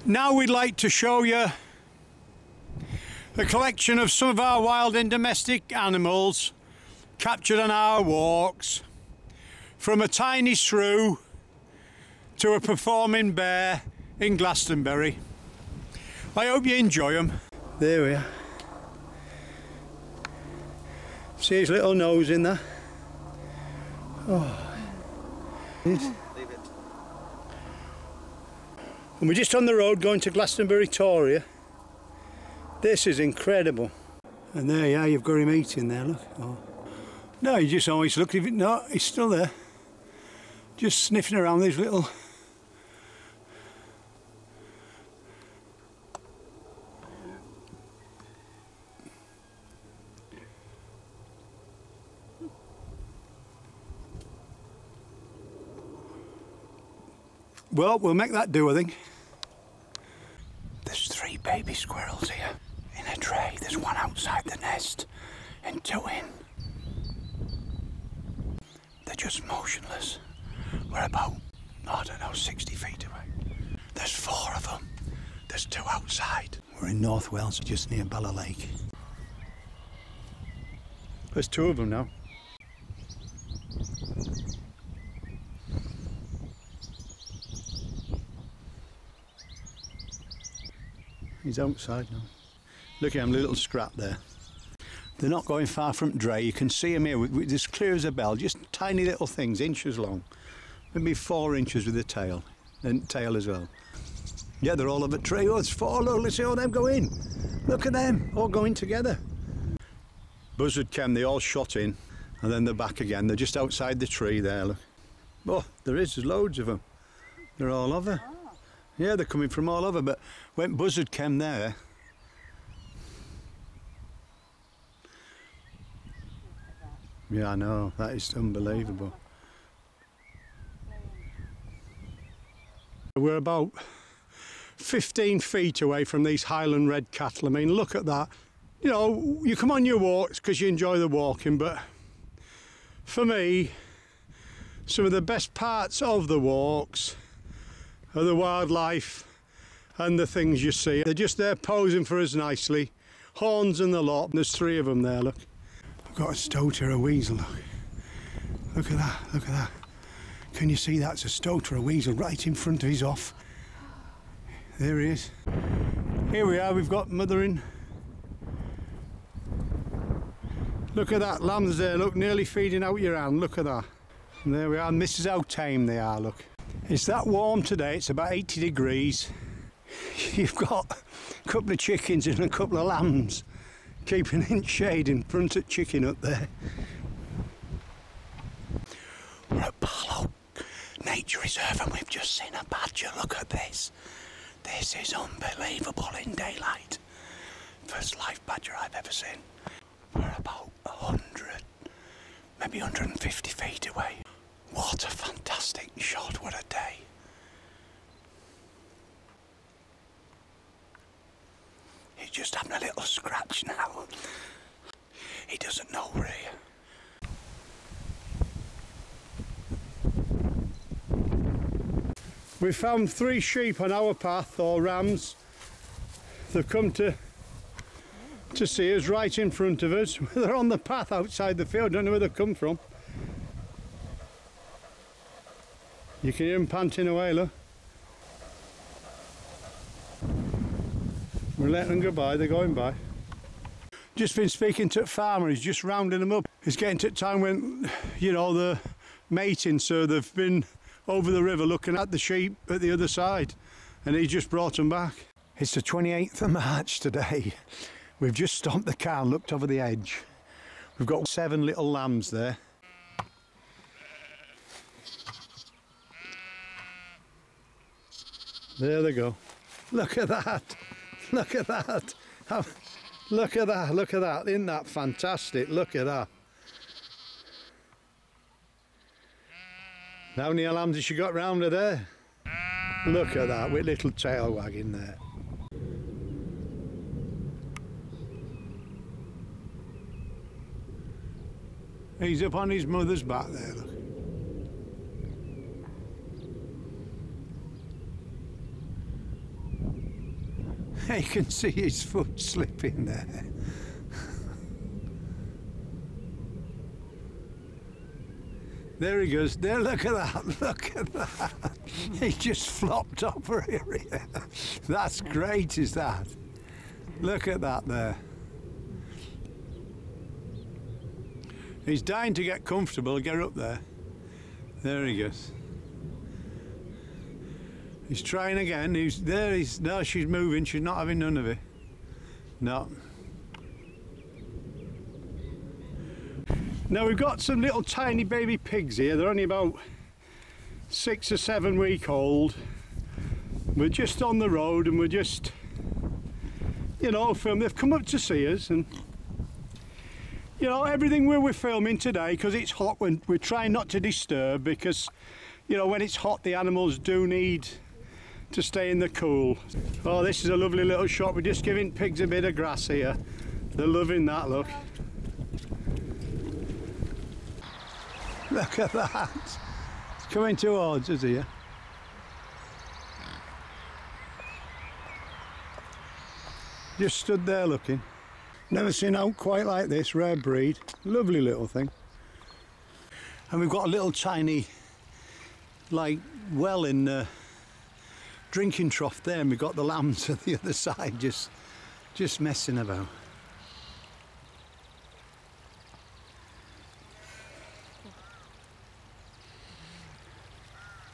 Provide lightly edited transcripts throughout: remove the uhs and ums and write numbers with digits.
Now we'd like to show you a collection of some of our wild and domestic animals captured on our walks, from a tiny shrew to a performing bear in Glastonbury. I hope you enjoy them. There we are. See his little nose in there? Oh. Leave it. And we're just on the road going to Glastonbury Toria. This is incredible. And there you are, you've got him eating there, look. Oh. No, you just always look, no, he's still there. Just sniffing around these little... Well, we'll make that do, I think. There's 3 baby squirrels here in a tray. There's 1 outside the nest and 2 in. They're just motionless. We're about, I don't know, 60 feet away. There's 4 of them. There's 2 outside. We're in North Wales, just near Bala Lake. There's 2 of them now. He's outside now. Look at him, little scrap there. They're not going far from Dre. You can see them here, as clear as a bell, just tiny little things, inches long. Maybe 4 inches with the tail, and tail as well. Yeah, they're all over the tree. Oh, it's 4, look, let's see all them go in. Look at them, all going together. Buzzard came, they all shot in, and then they're back again. They're just outside the tree there, look. Oh, there's loads of them. They're all over. Yeah, they're coming from all over, but when Buzzard came there... Yeah, I know, that is unbelievable. We're about 15 feet away from these Highland red cattle. I mean, look at that. You know, you come on your walks because you enjoy the walking, but for me, some of the best parts of the walks are the wildlife and the things you see. They're just there posing for us nicely. Horns and the lot. There's 3 of them there, look. I've got a stoat or a weasel, look. Look at that, look at that. Can you see that's a stoat or a weasel right in front of his off? There he is. Here we are, we've got mothering. Look at that, lambs there, look, nearly feeding out your hand, look at that. And there we are, and this is how tame they are, look. It's that warm today, it's about 80 degrees. You've got a couple of chickens and a couple of lambs keeping in shade in front of chicken up there. We're at Barlow Nature Reserve and we've just seen a badger. Look at this. This is unbelievable in daylight. First live badger I've ever seen. We're about 100, maybe 150 feet away. What a fantastic shot, what a day. He's just having a little scratch now. He doesn't know we're here. We found 3 sheep on our path, or rams. They've come to see us right in front of us. They're on the path outside the field, don't know where they've come from. You can hear them panting away, look. We're letting them go by, they're going by. Just been speaking to a farmer, he's just rounding them up. It's getting to the time when, you know, they're mating, so they've been over the river looking at the sheep at the other side, and he just brought them back. It's the 28th of March today. We've just stopped the car and looked over the edge. We've got 7 little lambs there. There they go. Look at that. Look at that. Look at that. Look at that. Isn't that fantastic? Look at that. How many lambs has she got round her there? Look at that, with little tail wagging there. He's up on his mother's back there, look. You can see his foot slipping there. There he goes. There, look at that. Look at that. He just flopped over here. That's great, is that? Look at that there. He's dying to get comfortable, get up there. There he goes. He's trying again. He's there. No, she's moving. She's not having none of it. No. Now we've got some little tiny baby pigs here. They're only about 6 or 7 weeks old. We're just on the road and we're just, you know, film. They've come up to see us, and you know, everything we're filming today, because it's hot, when we're trying not to disturb, because you know, when it's hot the animals do need to stay in the cool. Oh, this is a lovely little shot. We're just giving pigs a bit of grass here. They're loving that, look. Look at that. It's coming towards us here. Just stood there looking. Never seen out quite like this, rare breed. Lovely little thing. And we've got a little tiny, like, well in the drinking trough there, and we've got the lambs at the other side just messing about.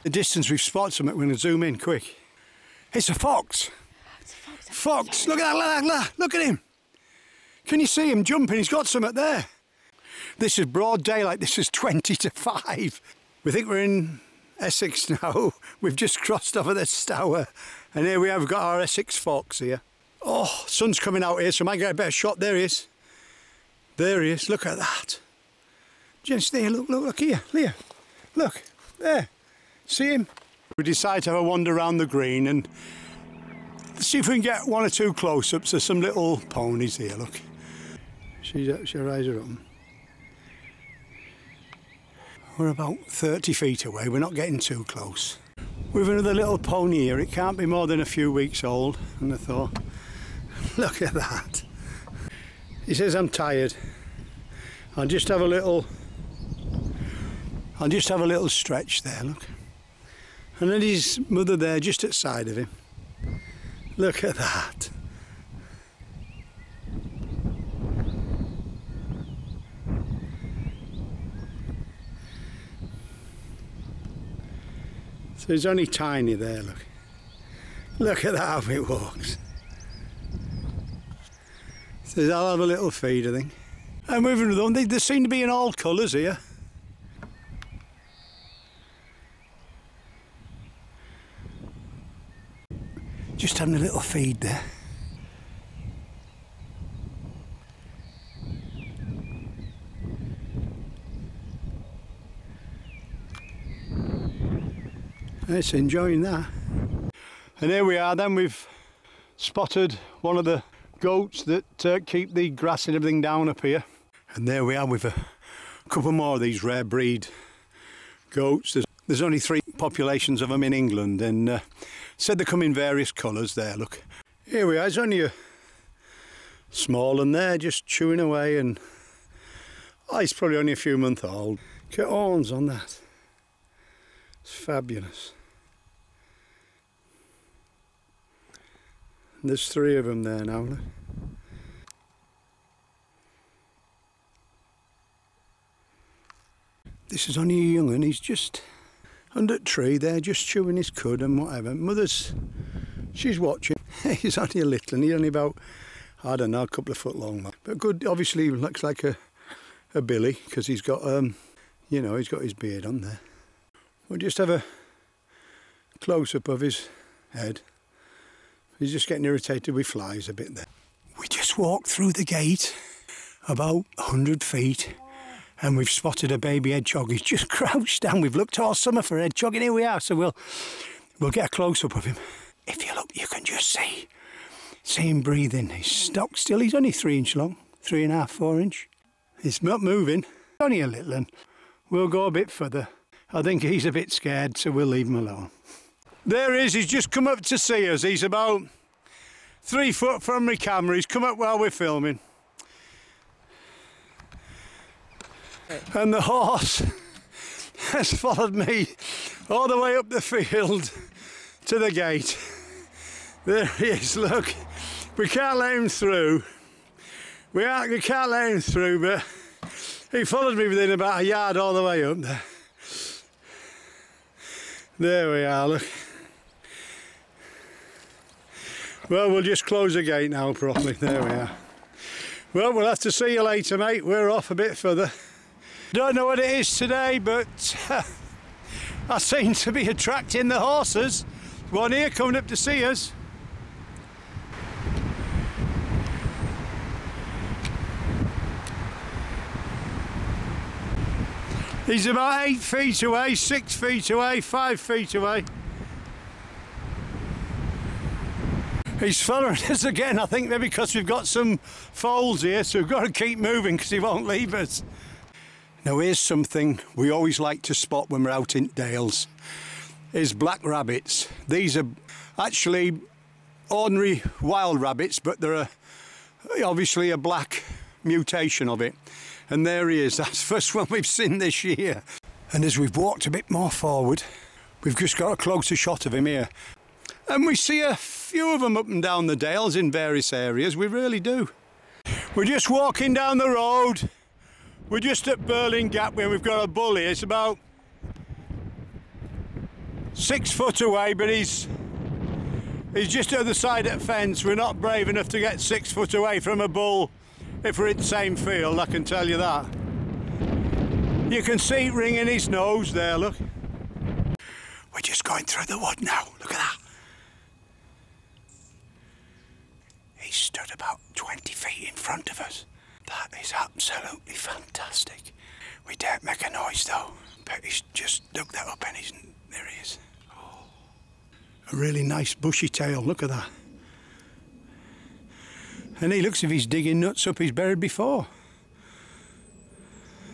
The distance we've spotted something, we're going to zoom in quick. It's a fox. It's a fox. Fox, look at that, look at him. Can you see him jumping? He's got something there. This is broad daylight, this is 20 to 5. We think we're in Essex now. We've just crossed over the Stour, and here we have got our Essex fox here. Oh, sun's coming out here, so I might get a better shot. There he is. There he is, look at that. Just there, look here, look, there. See him? We decided to have a wander around the green and see if we can get 1 or 2 close-ups of some little ponies here, look. She'll raise her up. We're about 30 feet away, we're not getting too close. We've another little pony here, it can't be more than a few weeks old, and I thought, look at that. He says, I'm tired. I'll just have a little stretch there, look. And then his mother there just at the side of him. Look at that. So he's only tiny there, look. Look at that, how it walks. So I'll have a little feed, I think. And moving with them, they seem to be in all colours here. Just having a little feed there. It's enjoying that. And here we are then, we've spotted one of the goats that keep the grass and everything down up here. And there we are with a couple more of these rare breed goats. There's only 3 populations of them in England, and said they come in various colours there, look. Here we are, it's only a small one there, just chewing away, and oh, he's probably only a few months old. Get horns on that. It's fabulous. And there's 3 of them there now, look. This is only a young one, he's just under the tree there, just chewing his cud and whatever. Mother's, she's watching. He's only a little, and he's only about, I don't know, a couple of foot long. But good, obviously looks like a billy, because he's got, you know, he's got his beard on there. We'll just have a close-up of his head. He's just getting irritated with flies a bit there. We just walked through the gate about 100 feet. And we've spotted a baby hedgehog. He's just crouched down. We've looked all summer for a hedgehog, and here we are. So we'll get a close-up of him. If you look, you can just see him breathing. He's stock still. He's only 3 inch long, 3.5, 4 inch. He's not moving. Only a little, and we'll go a bit further. I think he's a bit scared, so we'll leave him alone. There he is. He's just come up to see us. He's about 3 foot from my camera. He's come up while we're filming. And the horse has followed me all the way up the field to the gate. There he is, look. We can't let him through. We can't let him through, but he followed me within about a yard all the way up there. There we are, look. Well, we'll just close the gate now properly. There we are. Well, we'll have to see you later, mate. We're off a bit further. Don't know what it is today, but I seem to be attracting the horses. One here coming up to see us. He's about 8 feet away, 6 feet away, 5 feet away. He's following us again, I think maybe because we've got some foals here, so we've got to keep moving because he won't leave us. Now here's something we always like to spot when we're out in Dales, is black rabbits. These are actually ordinary wild rabbits, but they're obviously a black mutation of it. And there he is, that's the first one we've seen this year. And as we've walked a bit more forward, we've just got a closer shot of him here. And we see a few of them up and down the Dales in various areas, we really do. We're just walking down the road. We're just at Berlin Gap where we've got a bull here. It's about 6 foot away, but he's just at the side of the fence. We're not brave enough to get 6 foot away from a bull if we're in the same field, I can tell you that. You can see it ringing his nose there, look. We're just going through the wood now, look at that. He stood about 20 feet in front of us. That is absolutely fantastic. We daren't make a noise though, but he's just dug that up and there he is. Oh. A really nice bushy tail, look at that. And he looks as if he's digging nuts up he's buried before.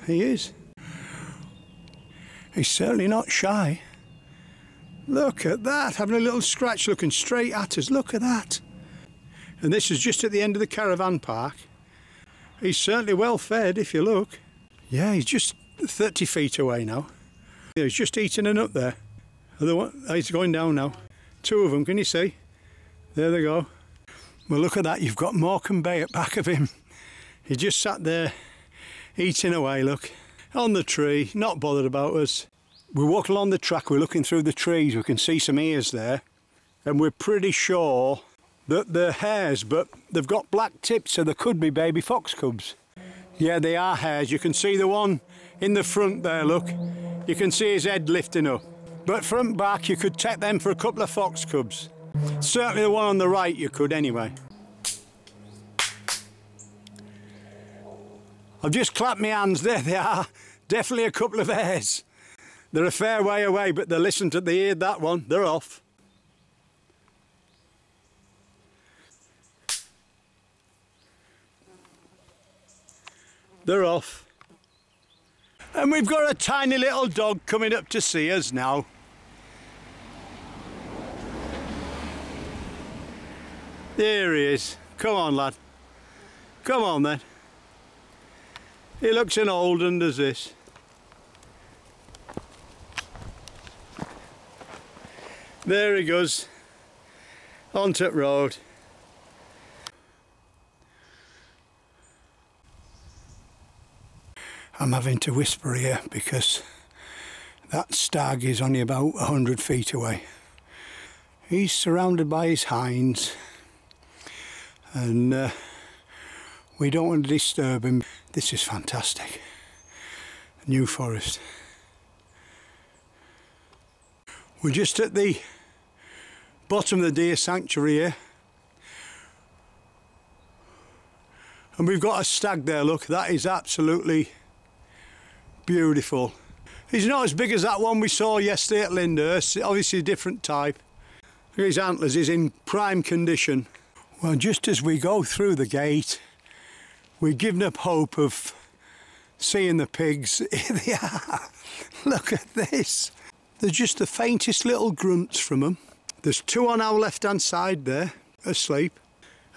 He is. He's certainly not shy. Look at that, having a little scratch looking straight at us, look at that. And this is just at the end of the caravan park. He's certainly well fed if you look. Yeah, he's just 30 feet away now. He's just eating a nut there. He's going down now. 2 of them, can you see? There they go. Well, look at that, you've got Morecambe Bay at back of him. He just sat there eating away, look. On the tree, not bothered about us. We walk along the track, we're looking through the trees, we can see some ears there. And we're pretty sure that they're hares, but they've got black tips, so they could be baby fox cubs. Yeah, they are hares. You can see the one in the front there, look. You can see his head lifting up. But front back, you could take them for a couple of fox cubs. Certainly the one on the right you could anyway. I've just clapped my hands, there they are. Definitely a couple of hares. They're a fair way away, but they heard that one, they're off. They're off. And we've got a tiny little dog coming up to see us now. There he is. Come on, lad. Come on, then. He looks an old one, does this. There he goes. Onto the road. I'm having to whisper here because that stag is only about 100 feet away. He's surrounded by his hinds and we don't want to disturb him. This is fantastic. New forest. We're just at the bottom of the deer sanctuary here. And we've got a stag there, look, that is absolutely beautiful. He's not as big as that one we saw yesterday at Lyndhurst, obviously a different type. His antlers is in prime condition. Well, just as we go through the gate, we're giving up hope of seeing the pigs. Here they are. Look at this. There's just the faintest little grunts from them. There's 2 on our left-hand side there, asleep.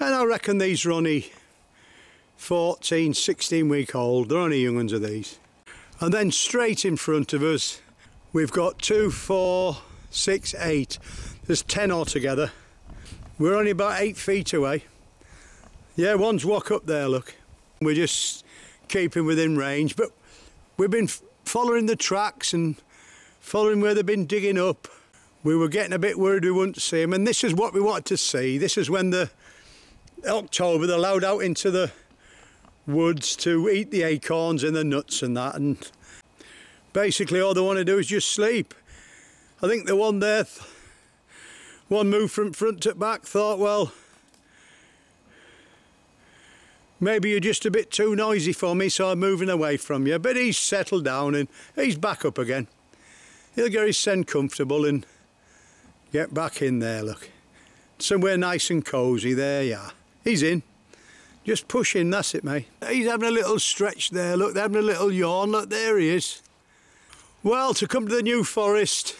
And I reckon these are only 14, 16 week old. They're only young ones of these. And then straight in front of us, we've got 2, 4, 6, 8. There's 10 altogether. We're only about 8 feet away. Yeah, one's walk up there, look. We're just keeping within range, but we've been following the tracks and following where they've been digging up. We were getting a bit worried we wouldn't see them, and this is what we wanted to see. This is when October they're allowed out into the woods to eat the acorns and the nuts and that, and basically all they want to do is just sleep. I think the one there, one moved from front to back, thought, well, maybe you're just a bit too noisy for me, so I'm moving away from you. But he's settled down and he's back up again. He'll get his scent comfortable and get back in there, look. Somewhere nice and cosy, there you are. He's in. Just push in, that's it, mate. He's having a little stretch there, look, they're having a little yawn, look, there he is. Well, to come to the New Forest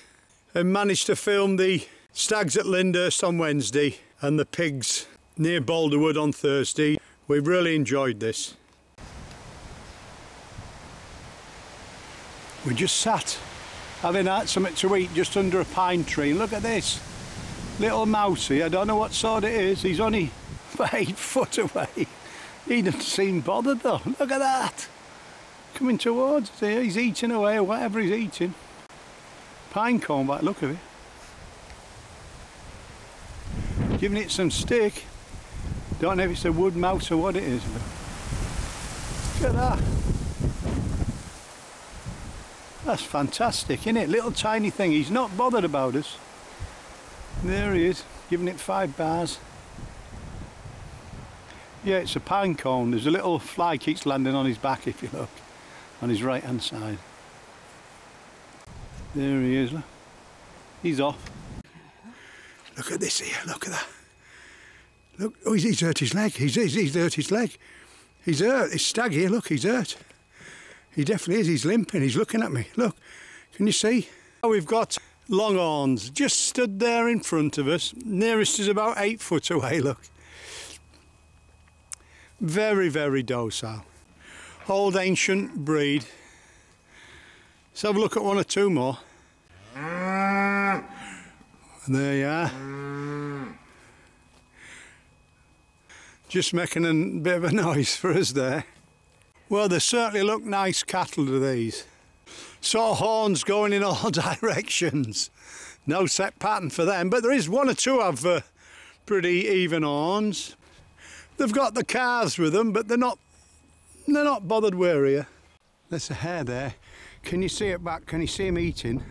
and manage to film the stags at Lyndhurst on Wednesday and the pigs near Boulderwood on Thursday, we've really enjoyed this. We just sat having something to eat just under a pine tree, and look at this little mousey. I don't know what sort it is. He's only about 8 foot away. He doesn't seem bothered though. Look at that, coming towards us here. He's eating away or whatever he's eating. Pine cone by the look of it. Giving it some stick. Don't know if it's a wood mouse or what it is. Look at that. That's fantastic, isn't it? Little tiny thing. He's not bothered about us. There he is, giving it 5 bars. Yeah, it's a pine cone. There's a little fly keeps landing on his back if you look, on his right hand side. There he is, look. He's off. Look at this here, look at that. Look, oh, he's hurt his leg. He's hurt his leg. He's hurt. His stag here, look, he's hurt. He definitely is. He's limping. He's looking at me. Look, can you see? We've got longhorns just stood there in front of us. Nearest is about 8 foot away, look. Very, very docile. Old ancient breed. Let's have a look at 1 or 2 more. There you are. Just making a bit of a noise for us there. Well, they certainly look nice cattle to these. Sort of horns going in all directions. No set pattern for them, but there is 1 or 2 have pretty even horns. They've got the calves with them, but they're not bothered where here. There's a hare there. Can you see it back? Can you see him eating?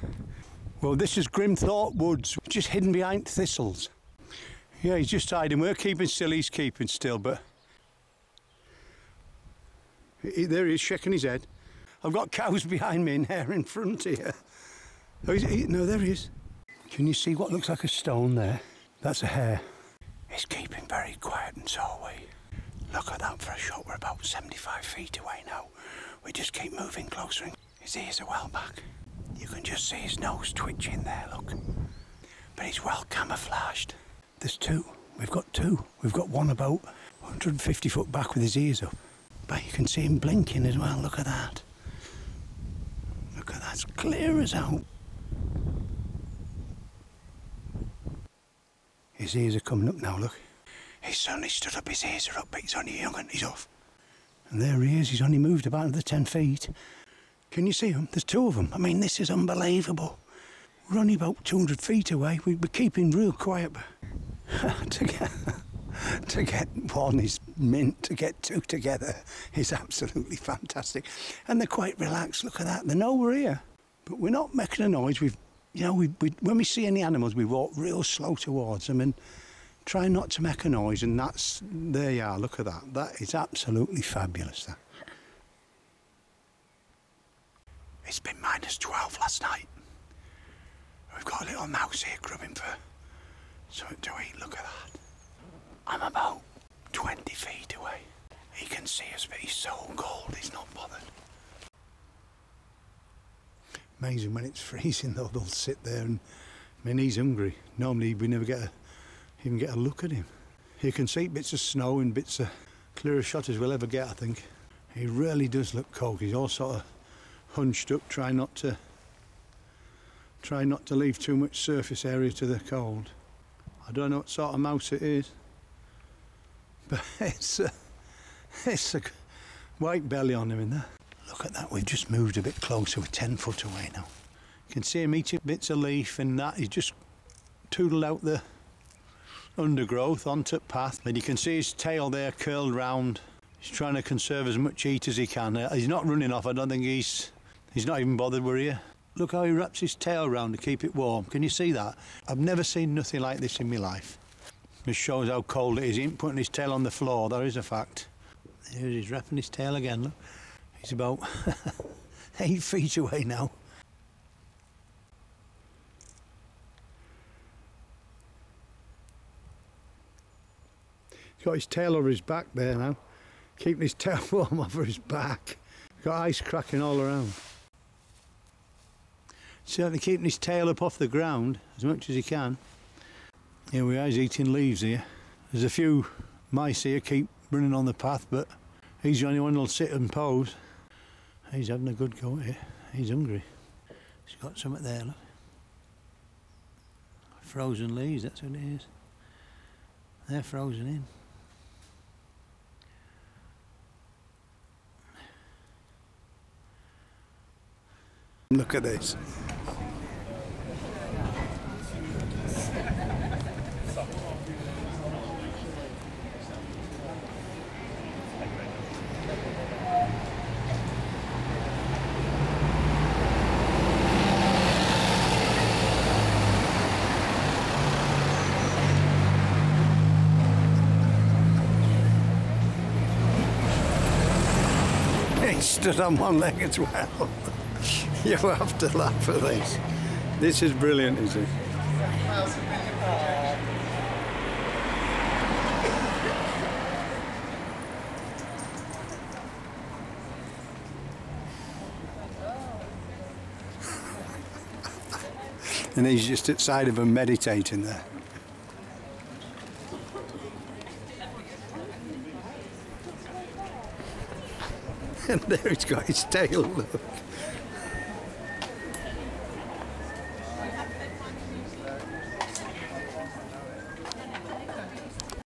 Well, this is Grimthorpe Woods, just hidden behind thistles. Yeah, he's just hiding. We're keeping still, he's keeping still, but there he is, shaking his head. I've got cows behind me and hare in front here. Oh, no, there he is. Can you see what looks like a stone there? That's a hare. He's keeping very quiet, and so are we. Look at that for a shot. We're about 75 feet away now. We just keep moving closer. His ears are well back. You can just see his nose twitching there, look. But he's well camouflaged. There's 2. We've got 2. We've got one about 150 foot back with his ears up. But you can see him blinking as well. Look at that. Look at that. It's clear as out. His ears are coming up now, look. He's suddenly stood up. His ears are up, but he's only young and he's off. And there he is. He's only moved about another 10 feet. Can you see him? There's 2 of them. I mean, this is unbelievable. We're only about 200 feet away. We're keeping real quiet. To get 1 is mint, to get 2 together is absolutely fantastic. And they're quite relaxed. Look at that. They know we're here. But we're not making a noise. When we see any animals, we walk real slow towards them and try not to make a noise. And there you are. Look at that. That is absolutely fabulous, that. It's been -12 last night. We've got a little mouse here grubbing for something to eat. Look at that. I'm about 20 feet away. He can see us, but he's so cold, he's not bothered. Amazing when it's freezing though, they'll sit there and, I mean, he's hungry. Normally we never even get a look at him. You can see bits of snow and bits of clearer shot as we'll ever get, I think. He really does look cold. He's all sort of hunched up, trying not to leave too much surface area to the cold. I don't know what sort of mouse it is, but it's a white belly on him in there. Look at that, we've just moved a bit closer, we're 10 foot away now. You can see him eating bits of leaf and that. He's just tootled out the undergrowth onto the path, and you can see his tail there curled round. He's trying to conserve as much heat as he can. He's not running off. I don't think he's not even bothered we're here. Look how he wraps his tail round to keep it warm. Can you see that? I've never seen nothing like this in my life. This shows how cold it is. He ain't putting his tail on the floor, that is a fact. Here he's wrapping his tail again, look. He's about 8 feet away now. He's got his tail over his back there now, keeping his tail warm over his back. He's got ice cracking all around. Certainly keeping his tail up off the ground as much as he can. Here we are, he's eating leaves here. There's a few mice here keep running on the path, but he's the only one who'll sit and pose. He's having a good go here. He's hungry. He's got something there, look. Frozen leaves, that's what it is. They're frozen in. Look at this. He stood on one leg as well. You have to laugh at this. This is brilliant, isn't it? And he's just outside of him meditating there. And there he's got his tail, look.